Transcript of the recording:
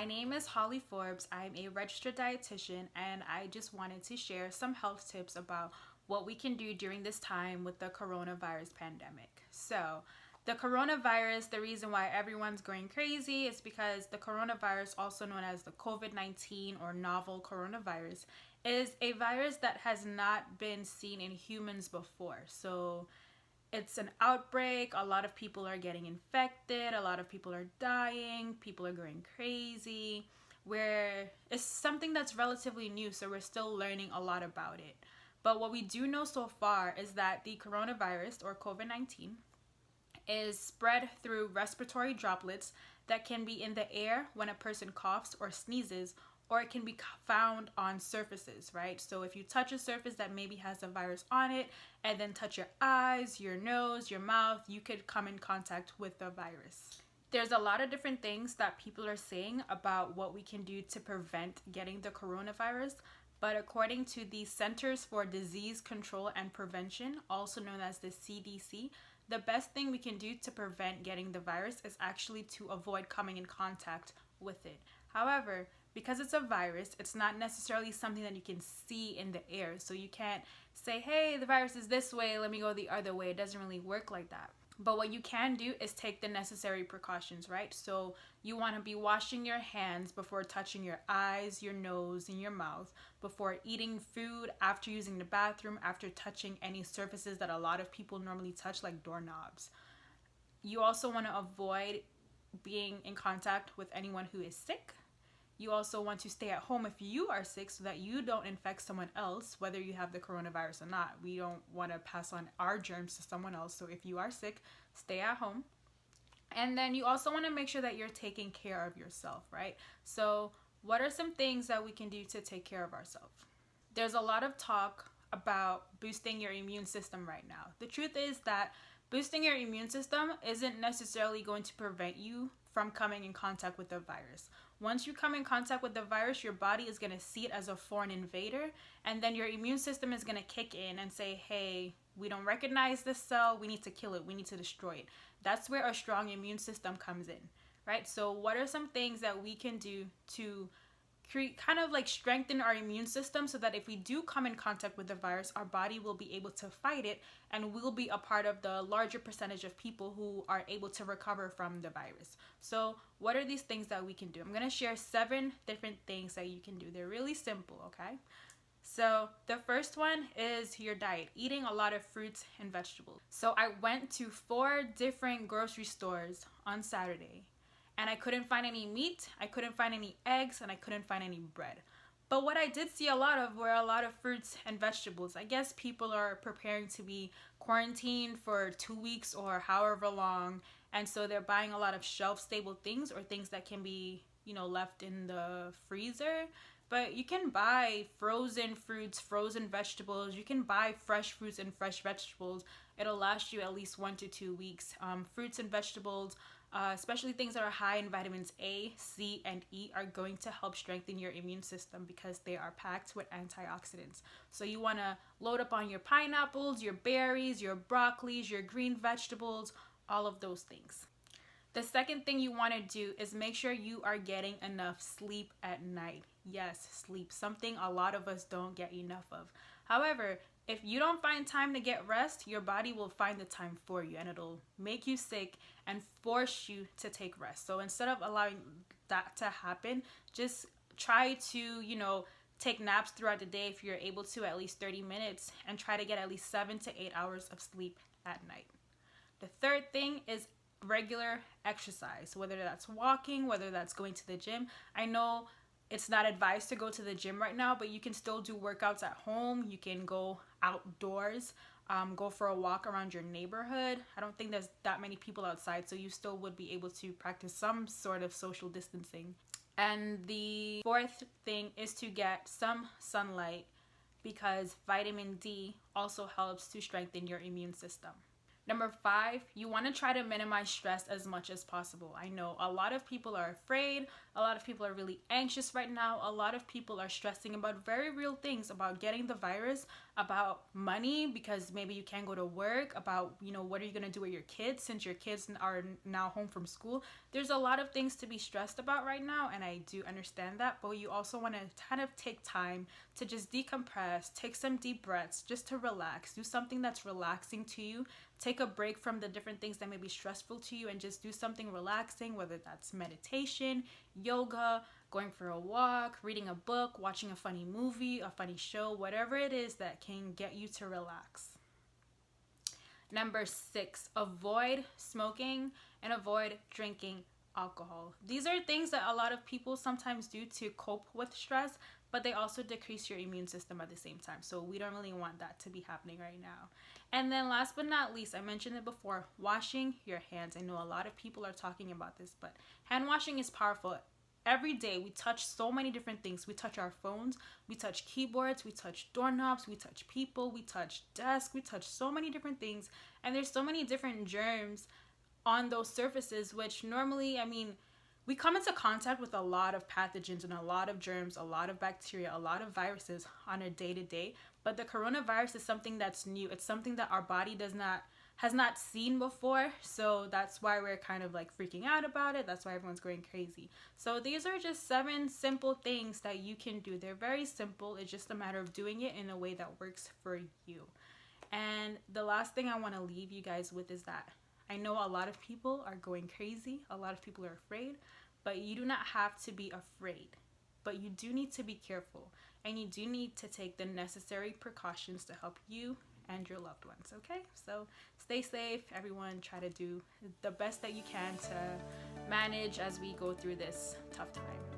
name is Holly Forbes. I'm a registered dietitian, and I just wanted to share some health tips about what we can do during this time with the coronavirus pandemic. So, the coronavirus, the reason why everyone's going crazy is because the coronavirus, also known as the COVID-19 or novel coronavirus, is a virus that has not been seen in humans before. So, it's an outbreak. A lot of people are getting infected. A lot of people are dying. People are going crazy. Where it's something that's relatively new, so we're still learning a lot about it. But what we do know so far is that the coronavirus or COVID-19 is spread through respiratory droplets that can be in the air when a person coughs or sneezes, or it can be found on surfaces, right? So if you touch a surface that maybe has a virus on it and then touch your eyes, your nose, your mouth, you could come in contact with the virus. There's a lot of different things that people are saying about what we can do to prevent getting the coronavirus, but according to the Centers for Disease Control and Prevention, also known as the CDC, the best thing we can do to prevent getting the virus is actually to avoid coming in contact with it. However, because it's a virus, it's not necessarily something that you can see in the air. So you can't say, hey, the virus is this way, let me go the other way. It doesn't really work like that. But what you can do is take the necessary precautions, right? So you want to be washing your hands before touching your eyes, your nose, and your mouth, before eating food, after using the bathroom, after touching any surfaces that a lot of people normally touch, like doorknobs. You also want to avoid being in contact with anyone who is sick. You also want to stay at home if you are sick so that you don't infect someone else, whether you have the coronavirus or not. We don't want to pass on our germs to someone else. So if you are sick, stay at home. And then you also want to make sure that you're taking care of yourself, right? So what are some things that we can do to take care of ourselves? There's a lot of talk about boosting your immune system right now. The truth is that boosting your immune system isn't necessarily going to prevent you from coming in contact with the virus. Once you come in contact with the virus, your body is going to see it as a foreign invader, and then your immune system is going to kick in and say, hey, we don't recognize this cell, we need to kill it, we need to destroy it. That's where a strong immune system comes in, right? So what are some things that we can do to kind of like strengthen our immune system so that if we do come in contact with the virus, our body will be able to fight it and we'll be a part of the larger percentage of people who are able to recover from the virus. So what are these things that we can do? I'm going to share 7 different things that you can do. They're really simple, okay? So the first one is your diet, eating a lot of fruits and vegetables. So I went to 4 different grocery stores on Saturday, and I couldn't find any meat, I couldn't find any eggs, and I couldn't find any bread. But what I did see a lot of were a lot of fruits and vegetables. I guess people are preparing to be quarantined for 2 weeks or however long, and so they're buying a lot of shelf-stable things or things that can be, left in the freezer. But you can buy frozen fruits, frozen vegetables. You can buy fresh fruits and fresh vegetables. It'll last you at least 1 to 2 weeks. Fruits and vegetables, especially things that are high in vitamins A, C, and E, are going to help strengthen your immune system because they are packed with antioxidants. So you want to load up on your pineapples, your berries, your broccolis, your green vegetables, all of those things. The second thing you want to do is make sure you are getting enough sleep at night. Yes, sleep, something a lot of us don't get enough of. However, if you don't find time to get rest, your body will find the time for you and it'll make you sick and force you to take rest. So instead of allowing that to happen, just try to, take naps throughout the day if you're able to, at least 30 minutes, and try to get at least 7 to 8 hours of sleep at night. The third thing is regular exercise, whether that's walking, whether that's going to the gym. I know it's not advised to go to the gym right now, but you can still do workouts at home. You can go outdoors, go for a walk around your neighborhood. I don't think there's that many people outside, so you still would be able to practice some sort of social distancing. And the fourth thing is to get some sunlight because vitamin D also helps to strengthen your immune system. Number 5, you want to try to minimize stress as much as possible. I know a lot of people are afraid. A lot of people are really anxious right now. A lot of people are stressing about very real things, about getting the virus, about money because maybe you can't go to work, about, you know, what are you going to do with your kids since your kids are now home from school. There's a lot of things to be stressed about right now, and I do understand that, but you also want to kind of take time to just decompress, take some deep breaths, just to relax, do something that's relaxing to you, take a break from the different things that may be stressful to you and just do something relaxing, whether that's meditation, yoga, going for a walk, reading a book, watching a funny movie, a funny show, whatever it is that can get you to relax. Number 6, avoid smoking and avoid drinking alcohol. These are things that a lot of people sometimes do to cope with stress, but they also decrease your immune system at the same time. So we don't really want that to be happening right now. And then last but not least, I mentioned it before, washing your hands. I know a lot of people are talking about this, but hand washing is powerful. Every day we touch so many different things. We touch our phones, we touch keyboards, we touch doorknobs, we touch people, we touch desks, we touch so many different things. And there's so many different germs on those surfaces, which normally, I mean, we come into contact with a lot of pathogens and a lot of germs, a lot of bacteria, a lot of viruses on a day-to-day. But the coronavirus is something that's new. It's something that our body has not seen before, so that's why we're kind of like freaking out about it. That's why everyone's going crazy. So these are just 7 simple things that you can do. They're very simple. It's just a matter of doing it in a way that works for you. And the last thing I want to leave you guys with is that I know a lot of people are going crazy. A lot of people are afraid, but you do not have to be afraid. But you do need to be careful, and you do need to take the necessary precautions to help you and your loved ones. Okay, so stay safe, everyone. Try to do the best that you can to manage as we go through this tough time.